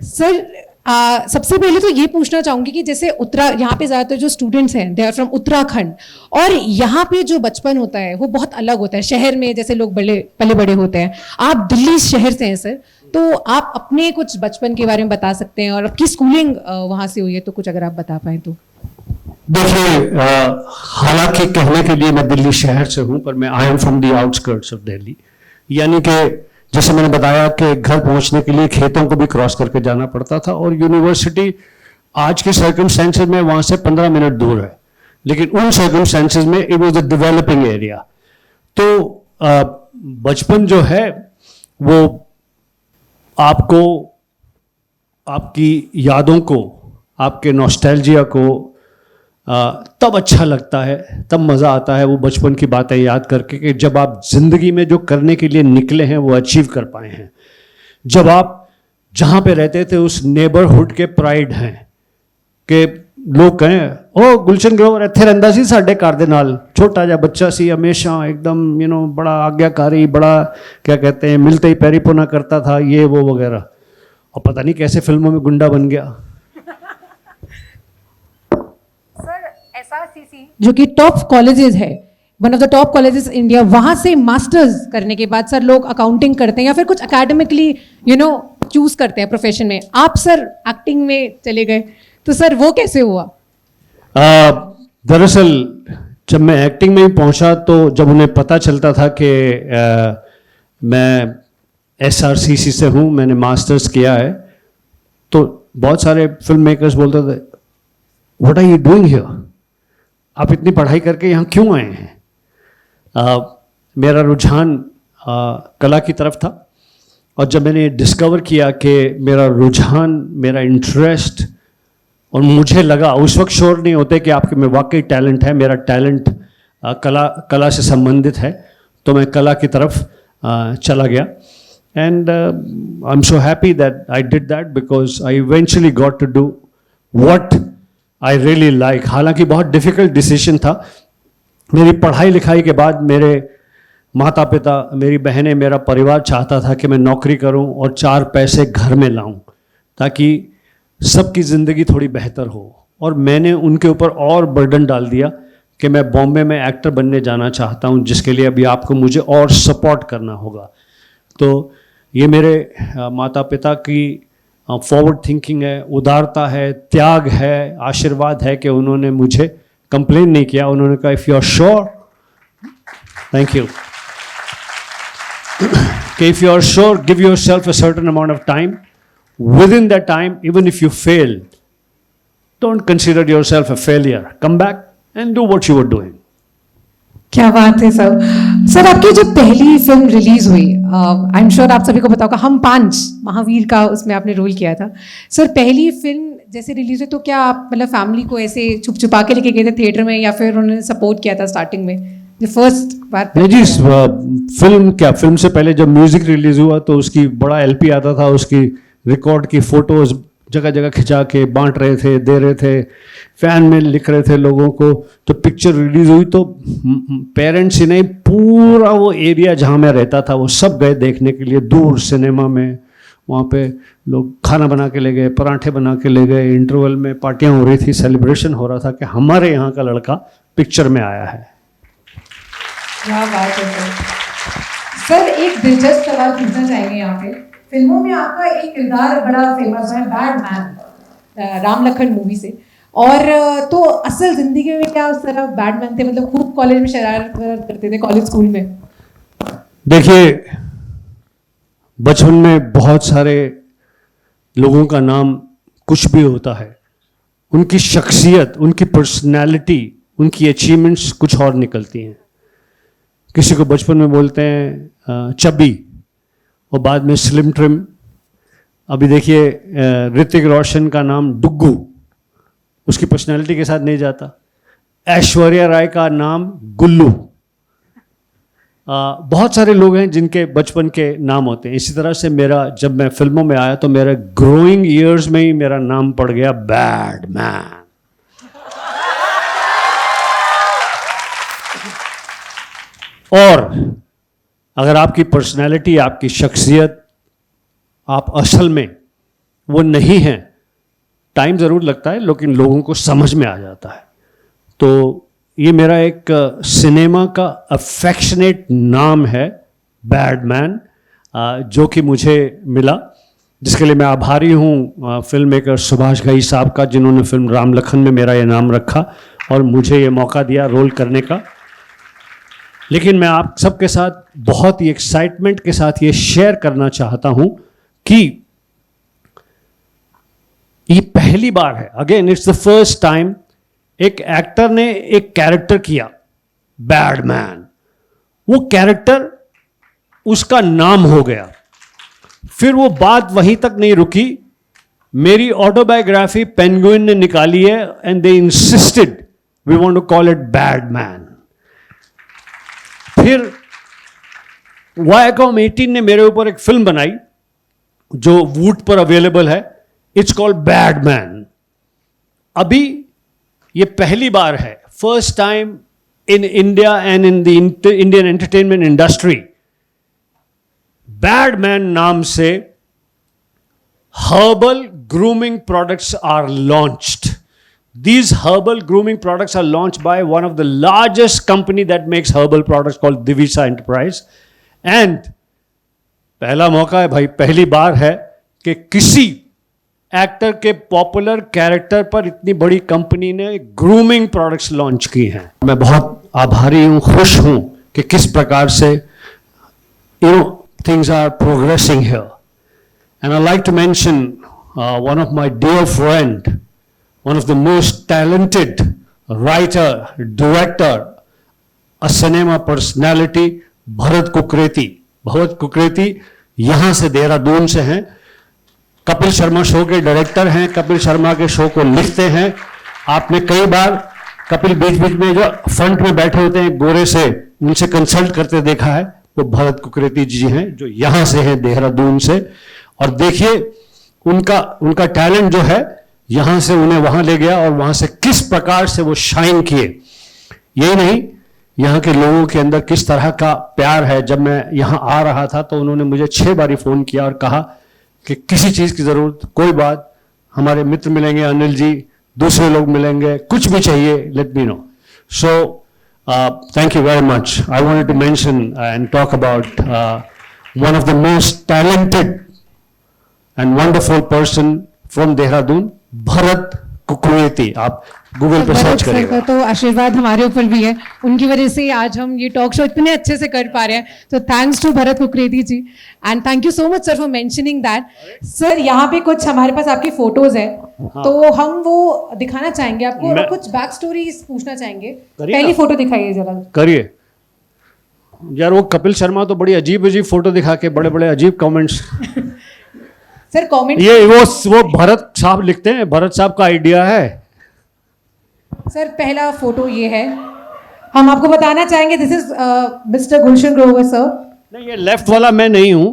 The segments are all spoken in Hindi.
सर सबसे पहले तो ये पूछना चाहूंगी कि जैसे यहाँ पे ज़्यादातर जो स्टूडेंट्स हैं दे आर फ्रॉम उत्तराखंड, और यहाँ पे जो बचपन होता है वो बहुत अलग होता है। शहर में जैसे लोग पले बड़े होते हैं, आप दिल्ली शहर से हैं सर, तो आप अपने कुछ बचपन के बारे में बता सकते हैं, और आपकी स्कूलिंग वहाँ से हुई है तो कुछ अगर आप बता पाएँ तो। देखिए, हालांकि कहने के लिए मैं दिल्ली शहर से हूं, पर मैं I am from the outskirts of Delhi. यानी कि जैसे मैंने बताया कि घर पहुंचने के लिए खेतों को भी क्रॉस करके जाना पड़ता था, और यूनिवर्सिटी आज के सर्कमस्टेंसेस में वहां से 15 मिनट दूर है, लेकिन उन सर्कमस्टेंसेस में it was a developing area. तो बचपन जो है वो आपको, आपकी यादों को, आपके नॉस्टैल्जिया को तब अच्छा लगता है, तब मज़ा आता है वो बचपन की बातें याद करके कि जब आप ज़िंदगी में जो करने के लिए निकले हैं वो अचीव कर पाए हैं। जब आप जहाँ पे रहते थे उस नेबरहुड के प्राइड हैं कि लोग कहें ओ गुलशन ग्रोवर इत्थे रहिंदा सी साडे घर दे नाल, छोटा जा बच्चा सी, हमेशा एकदम बड़ा आज्ञाकारी, बड़ा क्या कहते हैं मिलते ही पैरी पुना करता था, ये वो वगैरह, और पता नहीं कैसे फिल्मों में गुंडा बन गया। जो कि टॉप कॉलेजेस है, one of the top colleges India, वहां से मास्टर्स करने के बाद सर लोग अकाउंटिंग करते हैं या फिर कुछ एकेडमिकली चूज करते हैं प्रोफेशन में। आप सर एक्टिंग में चले गए, तो सर वो कैसे हुआ? दरअसल जब मैं एक्टिंग में ही पहुंचा तो जब उन्हें पता चलता था कि मैं SRCC से हूं, मैंने मास्टर्स किया है, तो बहुत सारे फिल्म मेकर्स बोलते थे what are you doing here, आप इतनी पढ़ाई करके यहाँ क्यों आए हैं? मेरा रुझान कला की तरफ था, और जब मैंने डिस्कवर किया कि मेरा रुझान, मेरा इंटरेस्ट, और मुझे लगा, उस वक्त श्योर नहीं होते कि आपके में वाकई टैलेंट है, मेरा टैलेंट कला से संबंधित है, तो मैं कला की तरफ चला गया। And I am so happy that I did that because I eventually got to do what I really like. हालांकि बहुत डिफ़िकल्ट डिसीजन था। मेरी पढ़ाई लिखाई के बाद मेरे माता पिता, मेरी बहनें, मेरा परिवार चाहता था कि मैं नौकरी करूं और 4 पैसे घर में लाऊं ताकि सबकी ज़िंदगी थोड़ी बेहतर हो, और मैंने उनके ऊपर और बर्डन डाल दिया कि मैं बॉम्बे में एक्टर बनने जाना चाहता हूं, जिसके लिए अभी आपको मुझे और सपोर्ट करना होगा। तो ये मेरे माता पिता की फॉरवर्ड थिंकिंग है, उदारता है, त्याग है, आशीर्वाद है कि उन्होंने मुझे कंप्लेन नहीं किया। उन्होंने कहा if you are sure, thank you, कि if you are sure give yourself a certain amount of time, within that time even if you fail don't consider yourself a failure, come back and do what you were doing. क्या बात है सर। सर आपकी जो पहली फिल्म रिलीज हुई, आई एम श्योर आप सभी को पता होगा, हम 5 महावीर का उसमें आपने रोल किया था। सर पहली फिल्म जैसे रिलीज हुई तो क्या आप मतलब फैमिली को ऐसे छुप छुपा के लेके गए थे थिएटर में, या फिर उन्होंने सपोर्ट किया था स्टार्टिंग में जो फर्स्ट बार? नहीं जी, फिल्म से पहले जब म्यूजिक रिलीज हुआ तो उसकी बड़ा LP आता था, उसकी रिकॉर्ड की फोटोज जगह जगह खिंचा के बांट रहे थे, दे रहे थे, फैन मेल लिख रहे थे लोगों को। तो पिक्चर रिलीज हुई तो पेरेंट्स ही नहीं, पूरा वो एरिया जहाँ मैं रहता था वो सब गए देखने के लिए, दूर सिनेमा में। वहाँ पे लोग खाना बना के ले गए, पराठे बना के ले गए, इंटरवल में पार्टियाँ हो रही थी, सेलिब्रेशन हो रहा था कि हमारे यहाँ का लड़का पिक्चर में आया है। क्या बात है सर। एक दिलचस्प सवाल पूछना चाहेंगे यहाँ पे, फिल्मों में आपका एक किरदार बड़ा फेमस है, bad man, Ram Lakhan movie से, और तो असल जिंदगी में क्या उस तरह बैड मैन थे? मतलब खूब कॉलेज में शरारत करते थे, कॉलेज स्कूल में? देखिए, बचपन में बहुत सारे लोगों का नाम कुछ भी होता है, उनकी शख्सियत, उनकी पर्सनैलिटी, उनकी अचीवमेंट्स कुछ और निकलती हैं। किसी को बचपन में बोलते हैं चबी, और बाद में स्लिम ट्रिम। अभी देखिए ऋतिक रोशन का नाम डुग्गू, उसकी पर्सनैलिटी के साथ नहीं जाता। ऐश्वर्या राय का नाम गुल्लू। बहुत सारे लोग हैं जिनके बचपन के नाम होते हैं। इसी तरह से मेरा, जब मैं फिल्मों में आया तो मेरे ग्रोइंग ईयर्स में ही मेरा नाम पड़ गया बैड मैन। और अगर आपकी पर्सनैलिटी, आपकी शख्सियत, आप असल में वो नहीं हैं, टाइम ज़रूर लगता है लेकिन लोगों को समझ में आ जाता है। तो ये मेरा एक सिनेमा का अफेक्शनेट नाम है बैडमैन, जो कि मुझे मिला, जिसके लिए मैं आभारी हूँ फिल्म मेकर सुभाष घई साहब का, जिन्होंने फिल्म राम लखन में मेरा ये नाम रखा और मुझे ये मौका दिया रोल करने का। लेकिन मैं आप सबके साथ बहुत ही एक्साइटमेंट के साथ ये शेयर करना चाहता हूँ कि ये पहली बार है, again it's the first time, एक एक्टर ने एक कैरेक्टर किया बैडमैन, वो कैरेक्टर उसका नाम हो गया। फिर वो बात वहीं तक नहीं रुकी, मेरी ऑटोबायोग्राफी पेंगुइन ने निकाली है and they insisted we want to call it Badman. फिर वायाकॉम 18 ने मेरे ऊपर एक फिल्म बनाई जो वूट पर अवेलेबल है, इट्स कॉल्ड बैडमैन। अभी ये पहली बार है, first time in India and in the Indian entertainment industry, badman नाम से herbal grooming products are launched. These herbal grooming products are launched by one of the largest company that makes herbal products called Divisa Enterprise. And पहला मौका है भाई, पहली बार है कि किसी एक्टर के पॉपुलर कैरेक्टर पर इतनी बड़ी कंपनी ने ग्रूमिंग प्रोडक्ट्स लॉन्च की हैं। मैं बहुत आभारी हूं, खुश हूं कि किस प्रकार से things are progressing here. And I'd like to mention one of my dear friend, one of the most talented writer, director, a cinema personality, Bharat Kukreti. Bharat Kukreti यहाँ से देहरादून से हैं, कपिल शर्मा शो के डायरेक्टर हैं, कपिल शर्मा के शो को लिखते हैं। आपने कई बार कपिल बीच बीच में जो फ्रंट में बैठे होते हैं गोरे से, उनसे कंसल्ट करते देखा है, वो भरत कुकरेती जी हैं जो यहाँ से हैं देहरादून से। और देखिए उनका टैलेंट जो है यहां से उन्हें वहां ले गया और वहां से किस प्रकार से वो शाइन किए। यही नहीं, यहां के लोगों के अंदर किस तरह का प्यार है। जब मैं यहां आ रहा था तो उन्होंने मुझे 6 बारी फोन किया और कहा कि किसी चीज की जरूरत, कोई बात, हमारे मित्र मिलेंगे, अनिल जी, दूसरे लोग मिलेंगे, कुछ भी चाहिए, let me know. So thank you very much. I wanted to mention and talk about one of the most talented and wonderful person from Dehradun, Bharat Kukreti. आप गूगल पर सर्च करेंगे। तो आशीर्वाद हमारे ऊपर भी है, उनकी वजह से आज हम ये टॉक शो इतने अच्छे से कर पा रहे हैं। तो thanks to Bharat Kukreti ji and thank you so much sir for mentioning that. Sir यहाँ पे कुछ हमारे पास आपकी फोटोज है, तो हम वो दिखाना चाहेंगे आपको और कुछ बैक स्टोरीज पूछना चाहेंगे। पहली फोटो दिखाइए जरा। करिए यार, वो कपिल शर्मा तो बड़ी अजीब अजीब फोटो दिखा के बड़े बड़े अजीब कमेंट्स सर कमेंट, ये वो भरत साहब लिखते हैं, भरत साहब का आइडिया है। सर पहला फोटो ये है, हम आपको बताना चाहेंगे this is mister Gulshan Grover sir. नहीं, ये लेफ्ट वाला मैं नहीं हूँ,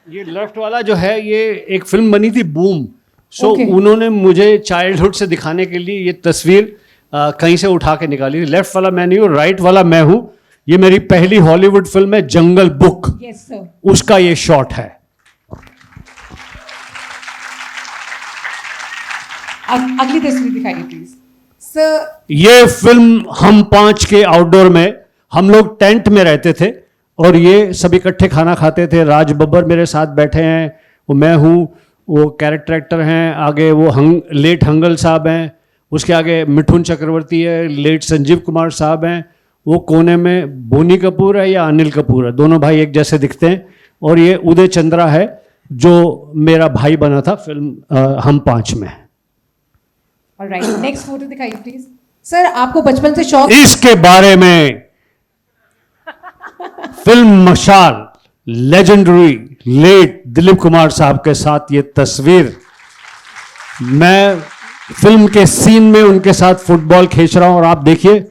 ये लेफ्ट वाला जो है ये एक फिल्म बनी थी बूम, सो उन्होंने मुझे चाइल्डहुड से दिखाने के लिए ये तस्वीर कहीं से उठा के निकाली। लेफ्ट वाला मैं नहीं हूँ, राइट वाला मैं हूँ। ये मेरी पहली हॉलीवुड फिल्म है जंगल बुक, उसका ये शॉट है। अगली तस्वीर दिखाइए प्लीज सर। ये फिल्म हम 5 के आउटडोर में, हम लोग टेंट में रहते थे और ये सब इकट्ठे खाना खाते थे। राज बब्बर मेरे साथ बैठे हैं, वो मैं हूँ, वो कैरेक्टर एक्टर हैं, आगे वो लेट हंगल साहब हैं, उसके आगे मिठुन चक्रवर्ती है, लेट संजीव कुमार साहब हैं, वो कोने में बोनी कपूर है या अनिल कपूर है, दोनों भाई एक जैसे दिखते हैं। और ये उदय चंद्रा है जो मेरा भाई बना था फिल्म हम 5 में। ऑलराइट, नेक्स्ट फोटो दिखाइए प्लीज सर। आपको बचपन से शौक, इसके बारे में फिल्म मशाल लेजेंडरी लेट दिलीप कुमार साहब के साथ ये तस्वीर, मैं फिल्म के सीन में उनके साथ फुटबॉल खींच रहा हूं और आप देखिए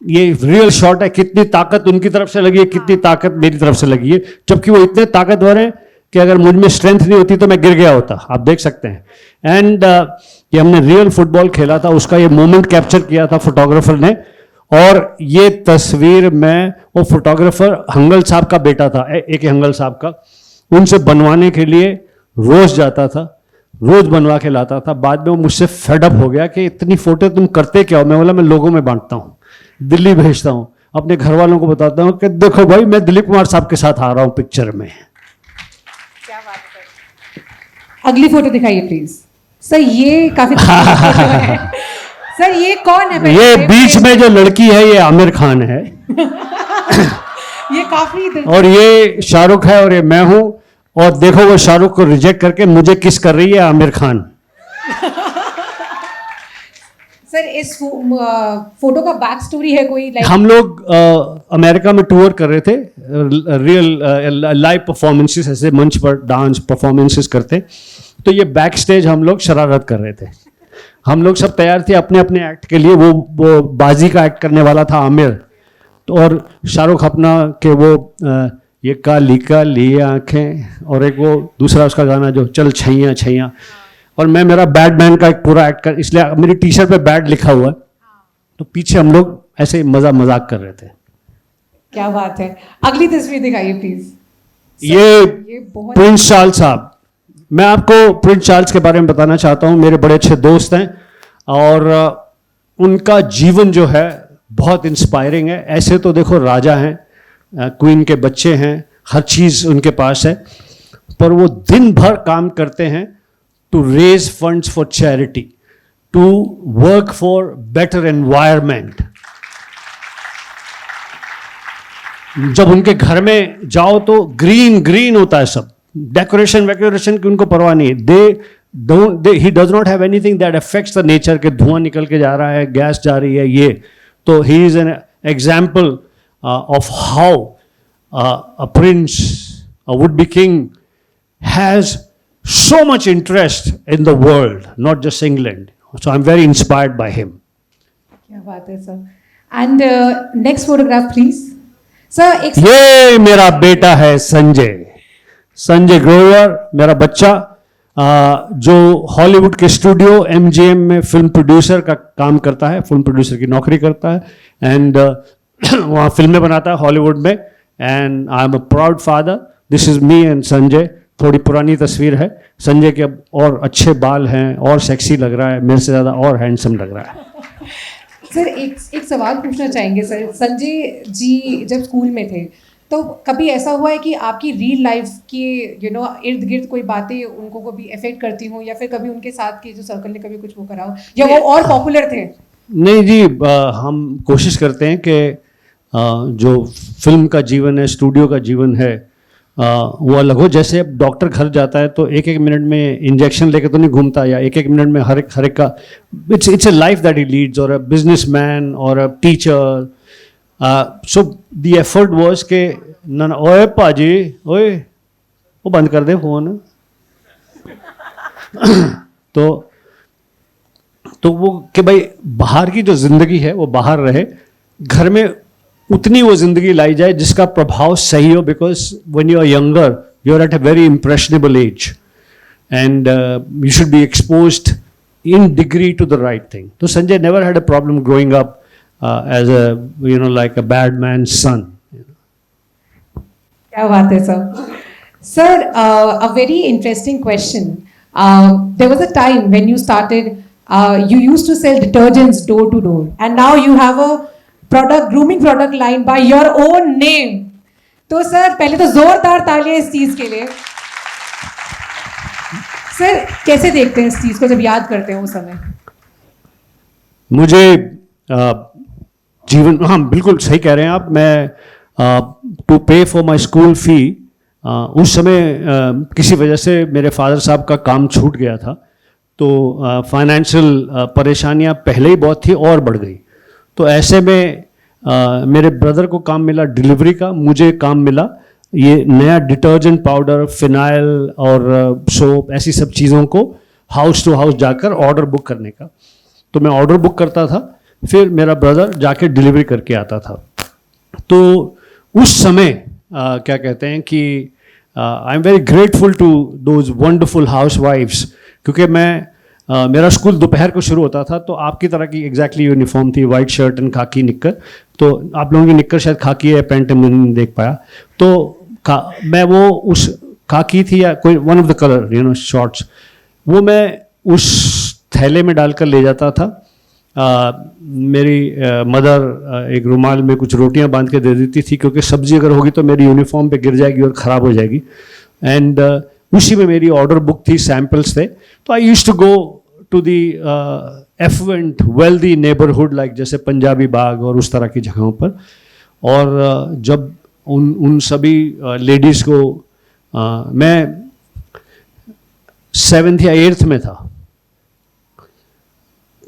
ये रियल शॉट है, कितनी ताकत उनकी तरफ से लगी है, कितनी ताकत मेरी तरफ से लगी है, जबकि वो इतने ताकतवर हैं कि अगर मुझ में स्ट्रेंथ नहीं होती तो मैं गिर गया होता, आप देख सकते हैं। एंड ये हमने रियल फुटबॉल खेला था, उसका ये मोमेंट कैप्चर किया था फोटोग्राफर ने। और ये तस्वीर में वो फोटोग्राफर हंगल साहब का बेटा था, एक हंगल साहब का, उनसे बनवाने के लिए रोज जाता था, रोज बनवा के लाता था। बाद में वो मुझसे फेडअप हो गया कि इतनी फोटो तुम करते क्या हो। मैं बोला मैं लोगों में बांटता हूँ, दिल्ली भेजता हूँ, अपने घर वालों को बताता हूँ कि देखो भाई मैं दिलीप कुमार साहब के साथ आ रहा हूँ पिक्चर में। क्या बात है। अगली फोटो दिखाइए प्लीज सर। ये काफी फोटो है सर। ये कौन है? ये बीच में जो लड़की है ये आमिर खान है। ये काफी और ये शाहरुख है और ये मैं हूं। और देखो वो शाहरुख को रिजेक्ट करके मुझे किस कर रही है आमिर खान। सर इस फोटो का बैक स्टोरी है कोई? हम लोग अमेरिका में टूर कर रहे थे, रियल लाइव परफॉर्मेंसेस, ऐसे मंच पर डांस परफॉर्मेंसेस करते। तो ये बैक स्टेज हम लोग शरारत कर रहे थे। हम लोग सब तैयार थे अपने अपने एक्ट के लिए। वो बाजी का एक्ट करने वाला था आमिर, तो और शाहरुख अपना के वो ये काली काली आंखें, और एक वो दूसरा उसका गाना जो चल छैया छैया, और मैं मेरा बैटमैन का एक पूरा एक्ट कर, इसलिए मेरी टी शर्ट पे बैट लिखा हुआ है। तो पीछे हम लोग ऐसे मजाक कर रहे थे। क्या बात है। अगली तस्वीर दिखाइए प्लीज। ये बहुत प्रिंस चार्ल्स साहब। मैं आपको प्रिंस चार्ल्स के बारे में बताना चाहता हूँ। मेरे बड़े अच्छे दोस्त हैं और उनका जीवन जो है बहुत इंस्पायरिंग है। ऐसे तो देखो राजा हैं, क्वीन के बच्चे हैं, हर चीज़ उनके पास है, पर वो दिन भर काम करते हैं to raise funds for charity, to work for better environment. जब उनके घर में जाओ तो ग्रीन ग्रीन होता है सब, डेकोरेशन वेकोरेशन की उनको परवाह नहीं है। He does not have anything that affects the nature, के धुआं निकल के जा रहा है, गैस जा रही है, ये तो he is an example of how a prince, a would-be king, has so much interest in the world, not just England. So I'm very inspired by him. क्या बात है sir. And next photograph please sir. ये मेरा बेटा है संजय, संजय ग्रोवर, मेरा बच्चा, जो हॉलीवुड के स्टूडियो MGM में फिल्म प्रोड्यूसर का काम करता है, फिल्म प्रोड्यूसर की नौकरी करता है, एंड वहाँ फिल्में बनाता है हॉलीवुड में। And I am a proud father. This is me and Sanjay. थोड़ी पुरानी तस्वीर है। संजय के अब और अच्छे बाल हैं और सेक्सी लग रहा है, मेरे से ज़्यादा और हैंडसम लग रहा है। सर एक सवाल पूछना चाहेंगे सर। संजय जी जब स्कूल में थे तो कभी ऐसा हुआ है कि आपकी रियल लाइफ के इर्द गिर्द कोई बातें उनको कभी अफेक्ट करती हों, या फिर कभी उनके साथ के जो सर्कल ने कभी कुछ वो करा हो, या वो और पॉपुलर थे? नहीं जी, हम कोशिश करते हैं कि जो फिल्म का जीवन है, स्टूडियो का जीवन है, वो अलग हो। जैसे अब डॉक्टर घर जाता है तो एक एक मिनट में इंजेक्शन लेके तो नहीं घूमता, या एक एक मिनट में हर एक का it's a life that he leads, और अ बिजनेसमैन और a teacher. So the effort was के ना ओए पाजी ओए वो बंद कर दे फोन। तो वो कि भाई बाहर की जो जिंदगी है वो बाहर रहे, घर में उतनी वो जिंदगी लाई जाए जिसका प्रभाव सही हो। Because when you are younger you are at a very impressionable age and you should be exposed in degree to the right thing. तो Sanjay never had a problem growing up as a like a bad man son. क्या बात है sir. Sir a very interesting question. There was a time when you started you used to sell detergents door to door, and now you have a grooming product line by your own name. तो सर पहले तो जोरदार तालियां इस चीज के लिए। सर कैसे देखते हैं इस चीज को जब याद करते हैं उस समय? मुझे जीवन, हाँ बिल्कुल सही कह रहे हैं आप। मैं टू पे फॉर माई स्कूल फी, उस समय किसी वजह से मेरे फादर साहब का काम छूट गया था, तो फाइनेंशियल परेशानियां पहले ही बहुत थी और बढ़ गई। तो ऐसे में मेरे ब्रदर को काम मिला डिलीवरी का, मुझे काम मिला ये नया डिटर्जेंट पाउडर, फिनाइल और सोप, ऐसी सब चीज़ों को हाउस टू हाउस जाकर ऑर्डर बुक करने का। तो मैं ऑर्डर बुक करता था, फिर मेरा ब्रदर जाके डिलीवरी करके आता था। तो उस समय क्या कहते हैं कि I am very grateful to those wonderful हाउस वाइफ्स, क्योंकि मेरा स्कूल दोपहर को शुरू होता था, तो आपकी तरह की एग्जैक्टली यूनिफॉर्म थी, वाइट शर्ट एंड खाकी निक्कर। तो आप लोगों की निक्कर शायद खाकी है, पैंट मैं नहीं देख पाया। तो मैं वो उस खाकी थी या कोई one of the colour shorts, वो मैं उस थैले में डालकर ले जाता था। मेरी मदर एक रुमाल में कुछ रोटियां बांध के दे देती थी, क्योंकि सब्जी अगर होगी तो मेरी यूनिफॉर्म पे गिर जाएगी और ख़राब हो जाएगी। एंड उसी में मेरी ऑर्डर बुक थी, सैम्पल्स थे। तो I used to go to the affluent wealthy neighbourhood, like जैसे पंजाबी बाग और उस तरह की जगहों पर। और जब उन सभी लेडीज़ को मैं 7th या 8th में था,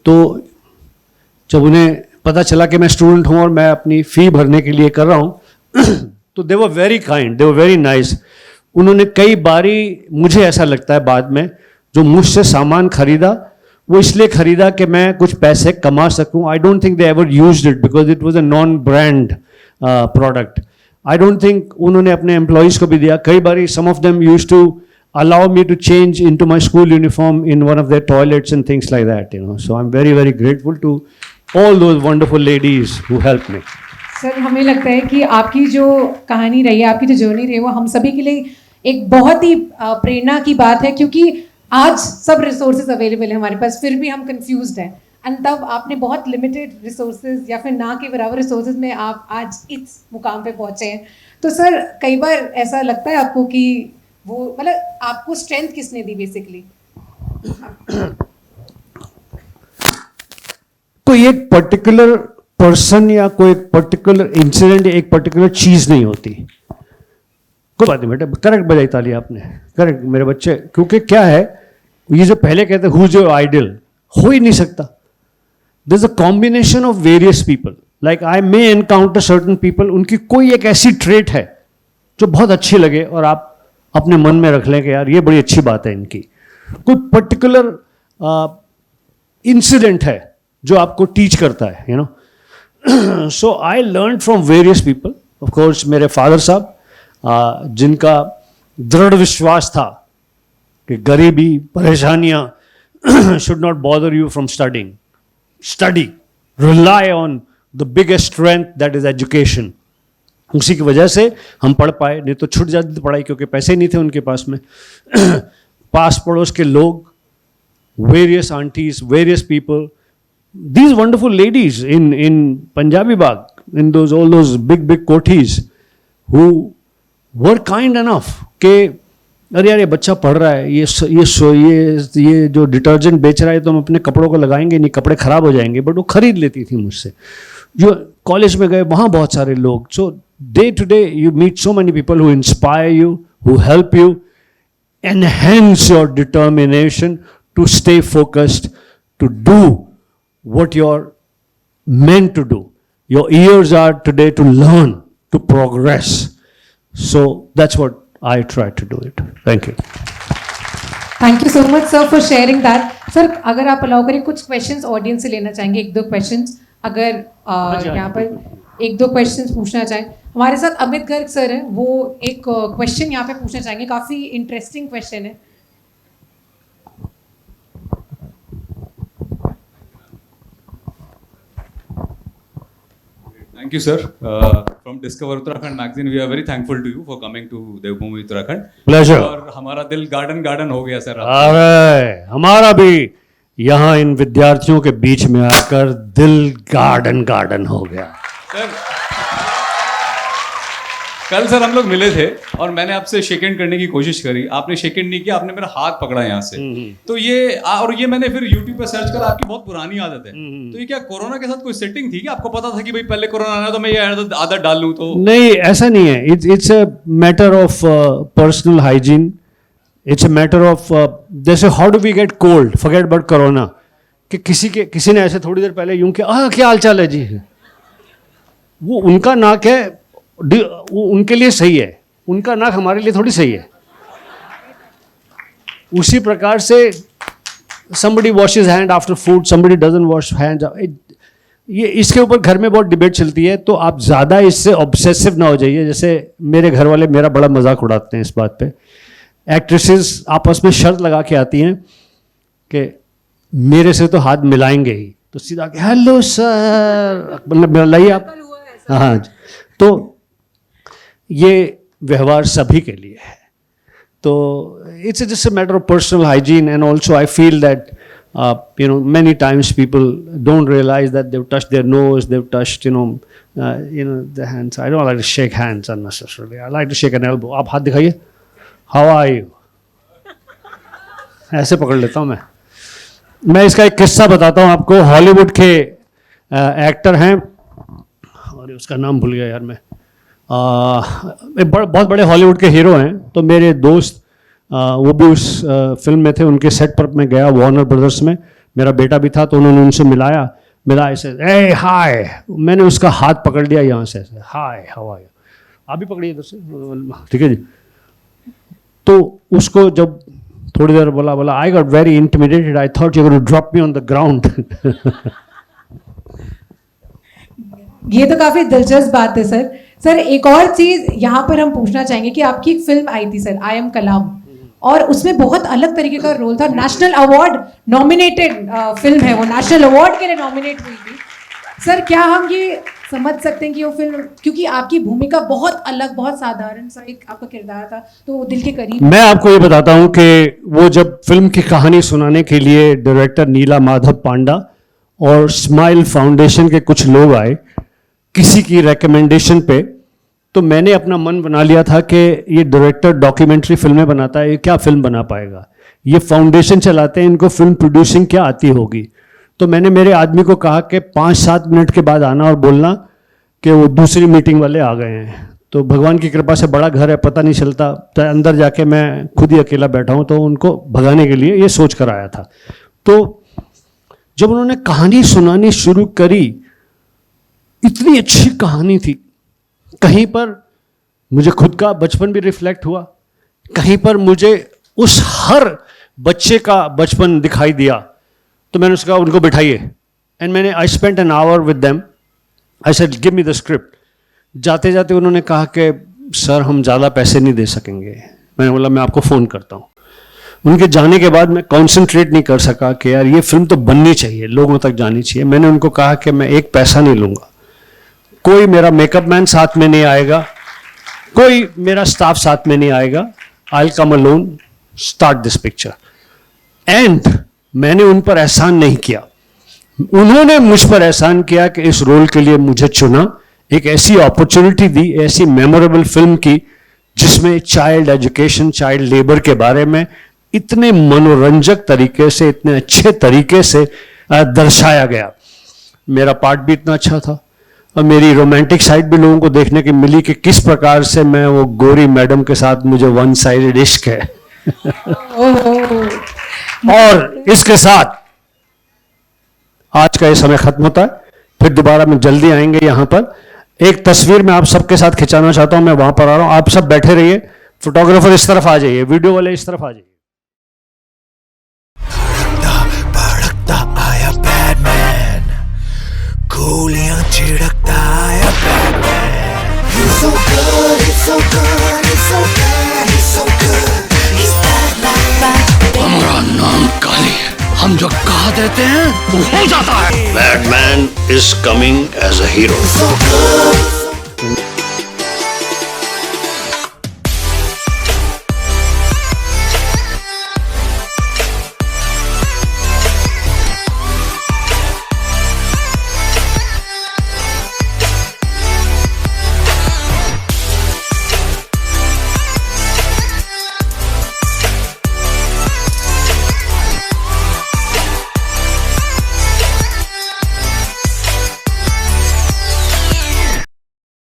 तो जब उन्हें पता चला कि मैं स्टूडेंट हूँ और मैं अपनी फ़ी भरने के लिए कर रहा हूँ तो they were very kind, they were very nice. उन्होंने कई बारी, मुझे ऐसा लगता है बाद में, जो मुझसे सामान खरीदा वो इसलिए खरीदा कि मैं कुछ पैसे कमा सकूं। I don't think they ever used it because it was a non brand product. I don't think उन्होंने अपने एम्प्लॉयज़ को भी दिया। कई बारी some of them used to allow me to change into my school uniform in one of their toilets and things like that, you know. So I'm very, very grateful to all those wonderful ladies who helped me. Sir, हमें लगता है कि आपकी जो कहानी रही है, आपकी जो जर्नी रही है, वो हम सभी के लिए एक बहुत ही प्रेरणा की बात है, क्योंकि आज सब रिसोर्सेज अवेलेबल है हमारे पास, फिर भी हम कंफ्यूज्ड हैं। एंड तब आपने बहुत लिमिटेड रिसोर्सेज या फिर ना के बराबर रिसोर्सेज में आप आज इस मुकाम पे पहुँचे हैं। तो सर, कई बार ऐसा लगता है आपको कि वो, मतलब आपको स्ट्रेंथ किसने दी बेसिकली? कोई एक पर्टिकुलर पर्सन या कोई पर्टिकुलर इंसिडेंट या एक पर्टिकुलर चीज नहीं होती। कोई बात नहीं बेटा, करेक्ट बजाई ताली आपने, करेक्ट मेरे बच्चे। क्योंकि क्या है, ये जो पहले कहते हैं हु इज योर आइडल, हो ही नहीं सकता। There is a combination of various people, like I may encounter certain people, उनकी कोई एक ऐसी ट्रेट है जो बहुत अच्छी लगे और आप अपने मन में रख लें कि यार ये बड़ी अच्छी बात है इनकी। कोई पर्टिकुलर इंसिडेंट है जो आपको टीच करता है, you know. So I learn from various people. Of course मेरे फादर साहब, जिनका दृढ़ विश्वास था कि गरीबी, परेशानियां should not bother you from studying. Study, rely on the biggest strength that is education. उसी की वजह से हम पढ़ पाए, नहीं तो छूट जाती थी पढ़ाई, क्योंकि पैसे नहीं थे उनके पास में। पास पड़ोस के लोग, various aunties, various people, these wonderful ladies in Punjabi Bagh, in those all those big कोठीज, हु वर काइंड एनफ के अरे यार ये बच्चा पढ़ रहा है, ये जो डिटर्जेंट बेच रहा है तो हम अपने कपड़ों को लगाएंगे नहीं, कपड़े खराब हो जाएंगे, बट वो खरीद लेती थी मुझसे। जो कॉलेज में गए वहाँ बहुत सारे लोग। सो day to day you meet so many people who inspire you, who help you enhance your determination to stay focused, to do what you're meant to do. Your ears are today to learn, to progress. So that's what I try to do it. Thank you. Thank you so much sir for sharing that. Sir, अगर आप अलाउ करें, कुछ क्वेश्चंस ऑडियंस से लेना चाहेंगे, 1-2 क्वेश्चंस, अगर यहाँ पर 1-2 क्वेश्चंस पूछना चाहें। हमारे साथ अमित गर्ग सर हैं, वो एक क्वेश्चन यहाँ पे पूछना चाहेंगे, काफ़ी इंटरेस्टिंग क्वेश्चन है। Thank you, sir. From Discover Uttarakhand magazine, we are very thankful to you for coming to Devbhoomi Uttarakhand. Pleasure. और हमारा दिल गार्डन हो गया सर। अरे हमारा भी यहाँ इन विद्यार्थियों के बीच में आकर दिल गार्डन हो गया। सर, कल सर हम लोग मिले थे और मैंने आपसे शेक हैंड करने की कोशिश करी, आपने शेक हैंड नहीं किया, आपने मेरा हाथ पकड़ा यहाँ से। तो ये मैंने फिर YouTube पे सर्च करा, आपकी बहुत पुरानी आदत है। तो ये क्या कोरोना के साथ कोई सेटिंग थी कि आपको पता था कि भाई पहले कोरोना आना तो मैं ये आदत डाल लूं? तो नहीं, ऐसा नहीं है। It's a matter of personal hygiene. It's a matter of जैसे how do we get cold, forget about corona, कि किसी ने ऐसे थोड़ी देर पहले यूं किया, क्या हाल चाल है जी, वो उनका नाक है, वो उनके लिए सही है, उनका नाक हमारे लिए थोड़ी सही है। उसी प्रकार से somebody washes hand after food, somebody doesn't wash hands. ये इसके ऊपर घर में बहुत डिबेट चलती है, तो आप ज़्यादा इससे ऑब्सेसिव ना हो जाइए। जैसे मेरे घर वाले मेरा बड़ा मजाक उड़ाते हैं इस बात पे। एक्ट्रेसेस आपस में शर्त लगा के आती हैं कि मेरे से तो हाथ मिलाएंगे ही, तो सीधा कि हेलो सर, मतलब मिलाइए आप। हाँ, तो ये व्यवहार सभी के लिए है। तो it's just a matter of personal hygiene, and also I feel that many times people don't realize that they've touched their nose, they've touched the hands. I don't like to shake hands unnecessarily. I like to shake an elbow. आप हाथ दिखाइए. How are you? ऐसे पकड़ लेता हूँ मैं इसका एक किस्सा बताता हूँ आपको. हॉलीवुड के एक्टर हैं, और उसका नाम भूल गया यार मैं. बहुत बड़े हॉलीवुड के हीरो हैं. तो मेरे दोस्त वो भी उस फिल्म में थे. उनके सेट पर मैं गया वार्नर ब्रदर्स में. मेरा बेटा भी था, तो उन्होंने उनसे मिला ऐसे, ए हाय. मैंने उसका हाथ पकड़ लिया यहाँ से ऐसे, हाय हाउ आर यू. आप भी पकड़िए इधर से, ठीक है जी. तो उसको जब थोड़ी देर बोला, I got very intimidated, I thought you gonna drop me on the ground. ये तो काफी दिलचस्प बात है सर. सर एक और चीज यहाँ पर हम पूछना चाहेंगे कि आपकी एक फिल्म आई थी सर, आई एम कलाम, और उसमें बहुत अलग तरीके का रोल था. नेशनल अवार्ड नॉमिनेटेड फिल्म है, वो नेशनल अवार्ड के लिए नॉमिनेट हुई थी. सर क्या हम ये समझ सकते हैं कि वो फिल्म, क्योंकि आपकी भूमिका बहुत अलग, बहुत साधारण सा एक आपका किरदार था, तो वो दिल के करीब. मैं आपको ये बताता हूँ कि वो जब फिल्म की कहानी सुनाने के लिए डायरेक्टर नीला माधव पांडा और स्माइल फाउंडेशन के कुछ लोग आए किसी की रिकमेंडेशन पे, तो मैंने अपना मन बना लिया था कि ये डायरेक्टर डॉक्यूमेंट्री फिल्में बनाता है, ये क्या फिल्म बना पाएगा. ये फाउंडेशन चलाते हैं, इनको फिल्म प्रोड्यूसिंग क्या आती होगी. तो मैंने मेरे आदमी को कहा कि 5-7 मिनट के बाद आना और बोलना कि वो दूसरी मीटिंग वाले आ गए हैं. तो भगवान की कृपा से बड़ा घर है, पता नहीं चलता. तो अंदर जाके मैं खुद ही अकेला बैठा हूँ, तो उनको भगाने के लिए ये सोच कर आया था. तो जब उन्होंने कहानी सुनानी शुरू करी, इतनी अच्छी कहानी थी. कहीं पर मुझे खुद का बचपन भी रिफ्लेक्ट हुआ, कहीं पर मुझे उस हर बच्चे का बचपन दिखाई दिया. तो मैंने उसका उनको बिठाइए, एंड मैंने I spent an hour with them. I said give me the script. जाते जाते उन्होंने कहा कि सर हम ज़्यादा पैसे नहीं दे सकेंगे. मैंने बोला मैं आपको फ़ोन करता हूँ. उनके जाने के बाद मैं कॉन्सेंट्रेट नहीं कर सका कि यार ये फिल्म तो बननी चाहिए, लोगों तक जानी चाहिए. मैंने उनको कहा कि मैं एक पैसा नहीं लूँगा, कोई मेरा मेकअप मैन साथ में नहीं आएगा, कोई मेरा स्टाफ साथ में नहीं आएगा. I will come alone, start this picture. And मैंने उन पर एहसान नहीं किया, उन्होंने मुझ पर एहसान किया कि इस रोल के लिए मुझे चुना, एक ऐसी अपॉर्चुनिटी दी, ऐसी मेमोरेबल फिल्म की जिसमें चाइल्ड एजुकेशन, चाइल्ड लेबर के बारे में इतने मनोरंजक तरीके से, इतने अच्छे तरीके से दर्शाया गया. मेरा पार्ट भी इतना अच्छा था, और मेरी रोमांटिक साइड भी लोगों को देखने की मिली कि किस प्रकार से मैं वो गोरी मैडम के साथ मुझे वन साइडेड इश्क है. और इसके साथ आज का ये समय खत्म होता है. फिर दोबारा मैं जल्दी आएंगे यहाँ पर. एक तस्वीर मैं आप सबके साथ खिंचाना चाहता हूं, मैं वहां पर आ रहा हूं. आप सब बैठे रहिए, फोटोग्राफर इस तरफ आ जाइए, वीडियो वाले इस तरफ आ जाइए. भड़कता आया बैटमैन, गोलियां छिड़कता आया Batman. He's so good, he's so good, he's so good, he's so good. He's Batman. हमारा नाम काली है, हम जो कहा देते हैं वो हो जाता है. Batman is coming as a hero. So good.